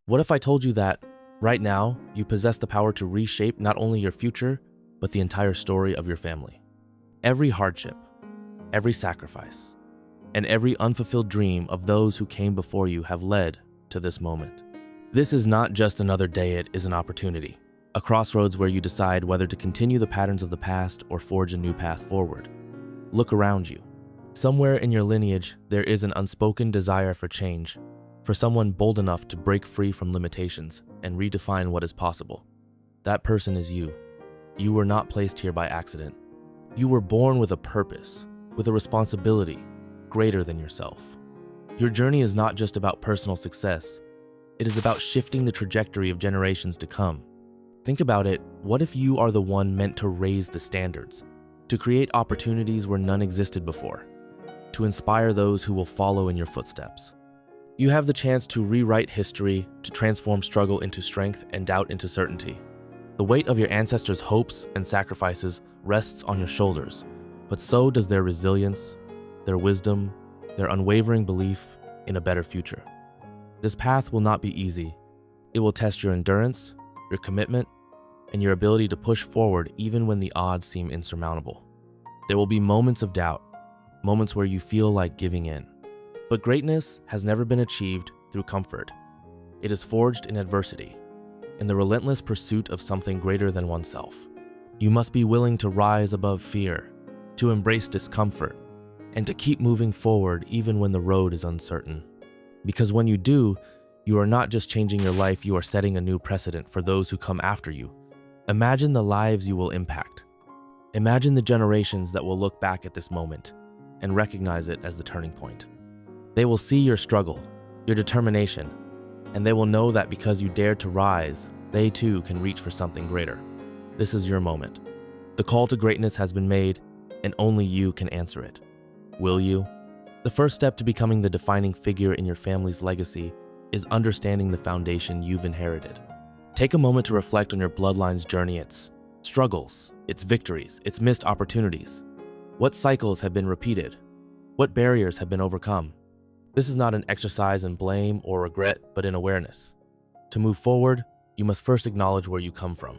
What if I told you that, right now, you possess the power to reshape not only your future, but the entire story of your family? Every hardship, every sacrifice, and every unfulfilled dream of those who came before you have led to this moment. This is not just another day, it is an opportunity, a crossroads where you decide whether to continue the patterns of the past or forge a new path forward. Look around you. Somewhere in your lineage, there is an unspoken desire for change, for someone bold enough to break free from limitations and redefine what is possible. That person is you. You were not placed here by accident. You were born with a purpose, with a responsibility greater than yourself. Your journey is not just about personal success. It is about shifting the trajectory of generations to come. Think about it. What if you are the one meant to raise the standards, to create opportunities where none existed before, to inspire those who will follow in your footsteps? You have the chance to rewrite history, to transform struggle into strength and doubt into certainty. The weight of your ancestors' hopes and sacrifices rests on your shoulders, but so does their resilience, their wisdom, their unwavering belief in a better future. This path will not be easy. It will test your endurance, your commitment, and your ability to push forward even when the odds seem insurmountable. There will be moments of doubt, moments where you feel like giving in. But greatness has never been achieved through comfort. It is forged in adversity, in the relentless pursuit of something greater than oneself. You must be willing to rise above fear, to embrace discomfort, and to keep moving forward even when the road is uncertain. Because when you do, you are not just changing your life, you are setting a new precedent for those who come after you. Imagine the lives you will impact. Imagine the generations that will look back at this moment and recognize it as the turning point. They will see your struggle, your determination, and they will know that because you dared to rise, they too can reach for something greater. This is your moment. The call to greatness has been made, and only you can answer it. Will you? The first step to becoming the defining figure in your family's legacy is understanding the foundation you've inherited. Take a moment to reflect on your bloodline's journey, its struggles, its victories, its missed opportunities. What cycles have been repeated? What barriers have been overcome? This is not an exercise in blame or regret, but in awareness. To move forward, you must first acknowledge where you come from.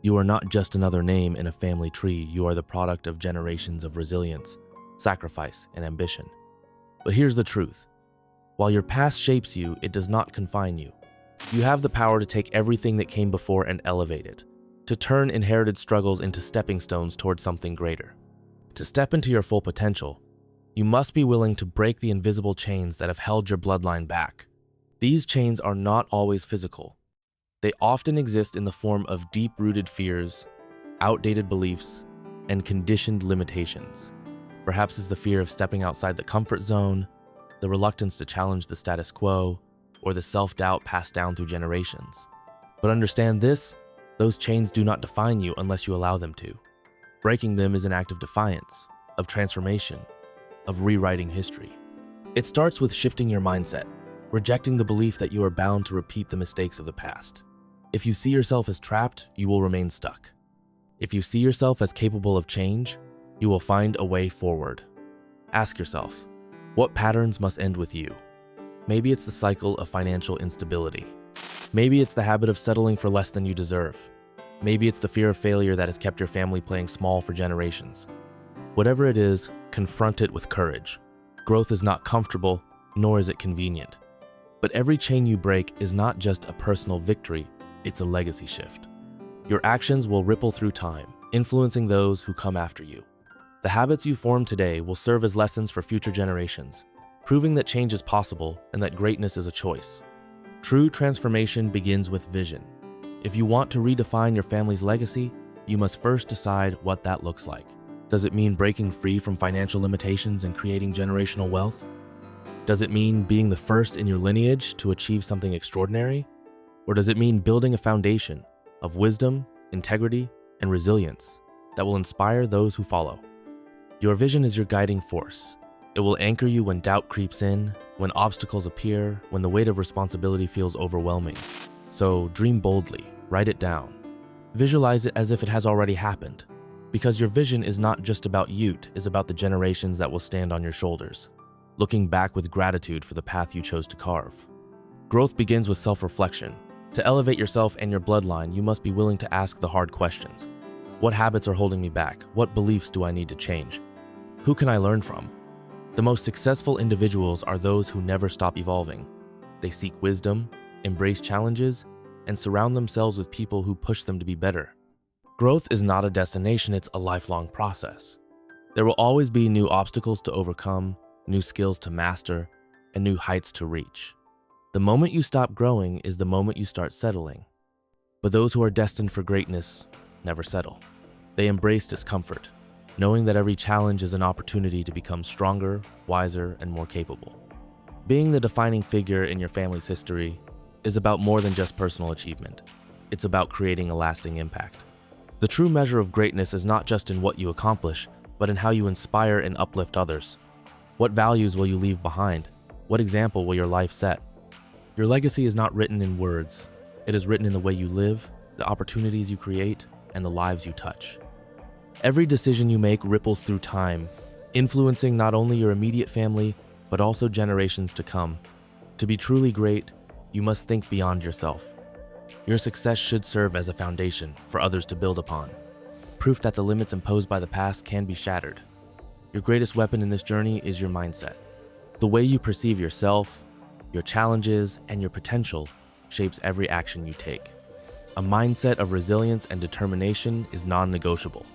You are not just another name in a family tree. You are the product of generations of resilience, sacrifice, and ambition. But here's the truth. While your past shapes you, it does not confine you. You have the power to take everything that came before and elevate it, to turn inherited struggles into stepping stones towards something greater. To step into your full potential, you must be willing to break the invisible chains that have held your bloodline back. These chains are not always physical. They often exist in the form of deep-rooted fears, outdated beliefs, and conditioned limitations. Perhaps it's the fear of stepping outside the comfort zone, the reluctance to challenge the status quo, or the self-doubt passed down through generations. But understand this, those chains do not define you unless you allow them to. Breaking them is an act of defiance, of transformation, of rewriting history. It starts with shifting your mindset, rejecting the belief that you are bound to repeat the mistakes of the past. If you see yourself as trapped, you will remain stuck. If you see yourself as capable of change, you will find a way forward. Ask yourself, what patterns must end with you? Maybe it's the cycle of financial instability. Maybe it's the habit of settling for less than you deserve. Maybe it's the fear of failure that has kept your family playing small for generations. Whatever it is, confront it with courage. Growth is not comfortable, nor is it convenient. But every chain you break is not just a personal victory, it's a legacy shift. Your actions will ripple through time, influencing those who come after you. The habits you form today will serve as lessons for future generations, proving that change is possible and that greatness is a choice. True transformation begins with vision. If you want to redefine your family's legacy, you must first decide what that looks like. Does it mean breaking free from financial limitations and creating generational wealth? Does it mean being the first in your lineage to achieve something extraordinary? Or does it mean building a foundation of wisdom, integrity, and resilience that will inspire those who follow? Your vision is your guiding force. It will anchor you when doubt creeps in, when obstacles appear, when the weight of responsibility feels overwhelming. So dream boldly, write it down. Visualize it as if it has already happened, because your vision is not just about you, it is about the generations that will stand on your shoulders, looking back with gratitude for the path you chose to carve. Growth begins with self-reflection. To elevate yourself and your bloodline, you must be willing to ask the hard questions. What habits are holding me back? What beliefs do I need to change? Who can I learn from? The most successful individuals are those who never stop evolving. They seek wisdom, embrace challenges, and surround themselves with people who push them to be better. Growth is not a destination, it's a lifelong process. There will always be new obstacles to overcome, new skills to master, and new heights to reach. The moment you stop growing is the moment you start settling. But those who are destined for greatness never settle. They embrace discomfort, knowing that every challenge is an opportunity to become stronger, wiser, and more capable. Being the defining figure in your family's history is about more than just personal achievement. It's about creating a lasting impact. The true measure of greatness is not just in what you accomplish, but in how you inspire and uplift others. What values will you leave behind? What example will your life set? Your legacy is not written in words. It is written in the way you live, the opportunities you create, and the lives you touch. Every decision you make ripples through time, influencing not only your immediate family, but also generations to come. To be truly great, you must think beyond yourself. Your success should serve as a foundation for others to build upon, proof that the limits imposed by the past can be shattered. Your greatest weapon in this journey is your mindset. The way you perceive yourself, your challenges, and your potential shapes every action you take. A mindset of resilience and determination is non-negotiable.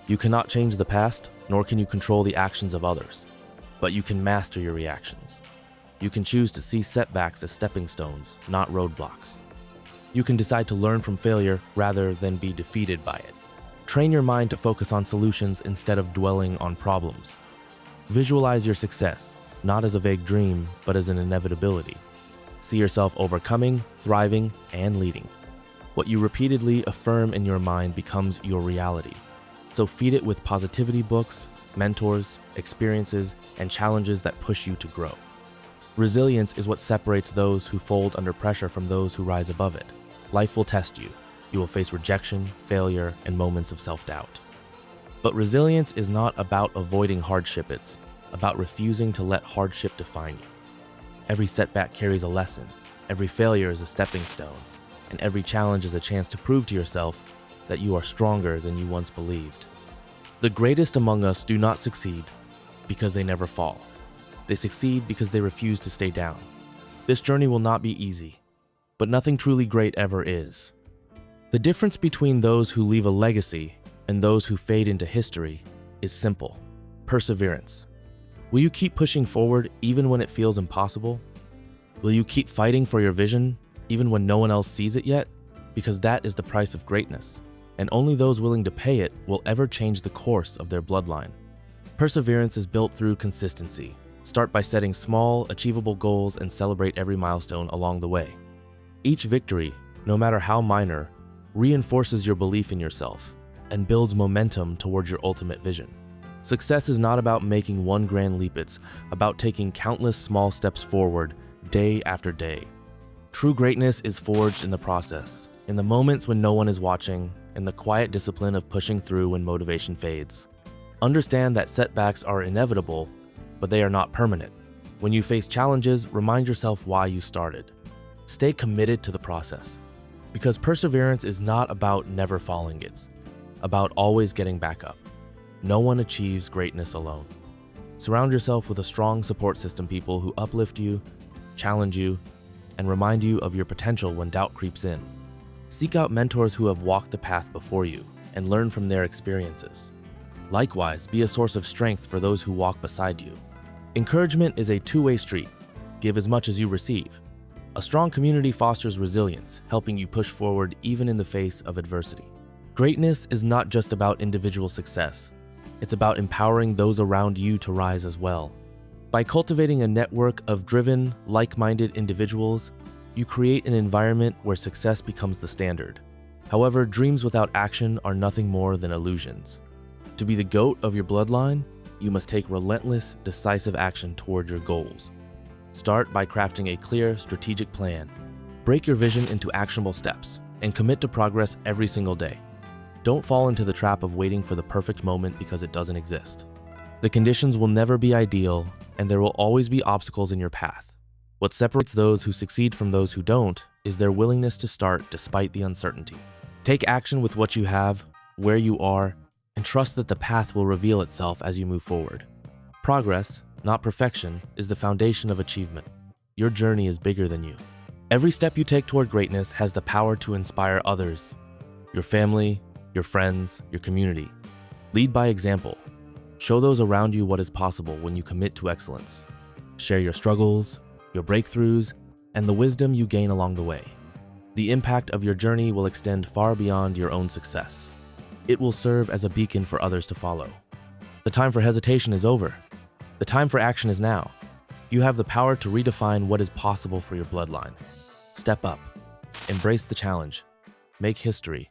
You cannot change the past, nor can you control the actions of others, but you can master your reactions. You can choose to see setbacks as stepping stones, not roadblocks. You can decide to learn from failure rather than be defeated by it. Train your mind to focus on solutions instead of dwelling on problems. Visualize your success, not as a vague dream, but as an inevitability. See yourself overcoming, thriving, and leading. What you repeatedly affirm in your mind becomes your reality. So feed it with positivity books, mentors, experiences, and challenges that push you to grow. Resilience is what separates those who fold under pressure from those who rise above it. Life will test you. You will face rejection, failure, and moments of self-doubt. But resilience is not about avoiding hardship, it's about refusing to let hardship define you. Every setback carries a lesson, every failure is a stepping stone, and every challenge is a chance to prove to yourself that you are stronger than you once believed. The greatest among us do not succeed because they never fall. They succeed because they refuse to stay down. This journey will not be easy, but nothing truly great ever is. The difference between those who leave a legacy and those who fade into history is simple: perseverance. Will you keep pushing forward even when it feels impossible? Will you keep fighting for your vision even when no one else sees it yet? Because that is the price of greatness, and only those willing to pay it will ever change the course of their bloodline. Perseverance is built through consistency. Start by setting small, achievable goals and celebrate every milestone along the way. Each victory, no matter how minor, reinforces your belief in yourself and builds momentum towards your ultimate vision. Success is not about making one grand leap, it's about taking countless small steps forward, day after day. True greatness is forged in the process, in the moments when no one is watching, in the quiet discipline of pushing through when motivation fades. Understand that setbacks are inevitable, but they are not permanent. When you face challenges, remind yourself why you started. Stay committed to the process, because perseverance is not about never falling, it's about always getting back up. No one achieves greatness alone. Surround yourself with a strong support system, people who uplift you, challenge you, and remind you of your potential when doubt creeps in. Seek out mentors who have walked the path before you and learn from their experiences. Likewise, be a source of strength for those who walk beside you. Encouragement is a two-way street. Give as much as you receive. A strong community fosters resilience, helping you push forward even in the face of adversity. Greatness is not just about individual success. It's about empowering those around you to rise as well. By cultivating a network of driven, like-minded individuals, you create an environment where success becomes the standard. However, dreams without action are nothing more than illusions. To be the GOAT of your bloodline, you must take relentless, decisive action toward your goals. Start by crafting a clear, strategic plan. Break your vision into actionable steps and commit to progress every single day. Don't fall into the trap of waiting for the perfect moment because it doesn't exist. The conditions will never be ideal, and there will always be obstacles in your path. What separates those who succeed from those who don't is their willingness to start despite the uncertainty. Take action with what you have, where you are, and trust that the path will reveal itself as you move forward. Progress, not perfection, is the foundation of achievement. Your journey is bigger than you. Every step you take toward greatness has the power to inspire others, your family, your friends, your community. Lead by example. Show those around you what is possible when you commit to excellence. Share your struggles, your breakthroughs, and the wisdom you gain along the way. The impact of your journey will extend far beyond your own success. It will serve as a beacon for others to follow. The time for hesitation is over. The time for action is now. You have the power to redefine what is possible for your bloodline. Step up. Embrace the challenge. Make history.